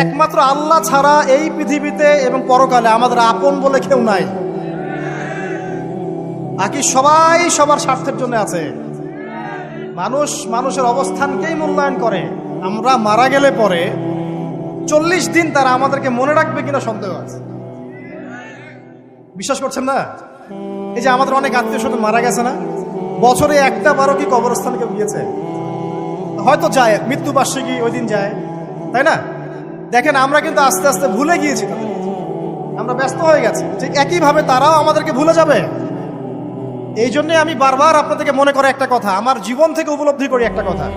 একমাত্র আল্লাহ ছাড়া এই পৃথিবীতে এবং পরকালে আমাদের আপন বলে কেউ নাই। বাকি সবাই সবার স্বার্থের জন্য আছে। মানুষ মানুষের অবস্থানকেই মূল্যায়ন করে। আমরা মারা গেলে পরে 40 দিন তারা আমাদেরকে মনে রাখবে কিনা সন্দেহ আছে। বিশ্বাস করছেন না? এই যে আমাদের অনেক আত্মীয় স্বজন মারা গেছে না, বছরে একটা বারো কি কবরস্থানে কেউ গিয়েছে? হয়তো যায়, মৃত্যুবার্ষিকী ওই দিন যায়, তাই না? দেখেন আমরা কিন্তু আস্তে আস্তে ভুলে গিয়েছি তাদের, আমরা ব্যস্ত হয়ে গেছি। ঠিক একইভাবে তারাও আমাদেরকে ভুলে যাবে। এই জন্যে আমি বারবার আপনাদেরকে মনে করে একটা কথা, আমার জীবন থেকে উপলব্ধি করি একটা কথা,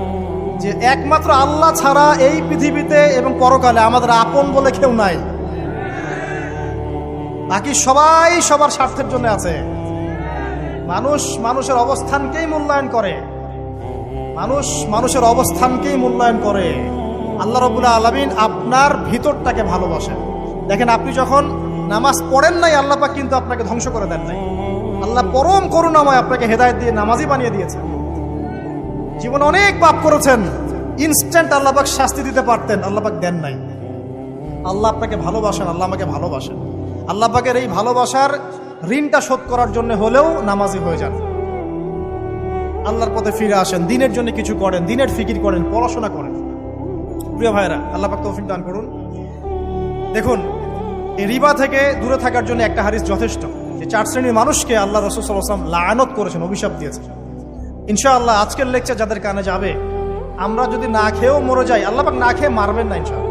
যে একমাত্র আল্লাহ ছাড়া এই পৃথিবীতে এবং পরকালে আমাদের আপন বলে কেউ নাই। বাকি সবাই সবার স্বার্থের জন্য আছে। মানুষ মানুষের অবস্থানকেই মূল্যায়ন করে। মানুষ মানুষের অবস্থানকেই মূল্যায়ন করে। আল্লাহ রাব্বুল আলামিন আপনার ভিতরটাকে ভালোবাসেন। দেখেন আপনি যখন নামাজ পড়েন নাই, আল্লাহ পাক কিন্তু আপনাকে ধ্বংস করে দেন নাই। আল্লাহ পরম করুণাময় আপনাকে হেদায়েত দিয়ে নামাজি বানিয়ে দিয়েছেন। জীবনে অনেক পাপ করেছেন, ইনস্ট্যান্ট আল্লাহ পাক শাস্তি দিতে পারতেন, আল্লাহ পাক দেন নাই। আল্লাহ আপনাকে ভালোবাসেন, আল্লাহ আমাকে ভালোবাসেন। আল্লাহ পাকের এই ভালোবাসার ঋণটা শোধ করার জন্য হলেও নামাজি হয়ে যান, আল্লাহর পথে ফিরে আসেন, দিনের জন্য কিছু করেন, দিনের ফিকির করেন, পড়াশোনা করেন। প্রিয় ভাইরা, আল্লাহ পাক তৌফিক দান করুন। দেখুন, এই রিবা থেকে দূরে থাকার জন্য একটা হাদিস যথেষ্ট, যে 4 শ্রেণীর মানুষকে আল্লাহ রাসূল সাল্লাল্লাহু আলাইহি ওয়াসাল্লাম লাআনত করেছেন, অভিশাপ দিয়েছেন। ইনশাআল্লাহ আজকের লেকচার যাদের কানে যাবে, আমরা যদি না খেয়েও মরে যাই, আল্লাহ পাক না খেয়ে মারবেন না ইনশাআল্লাহ।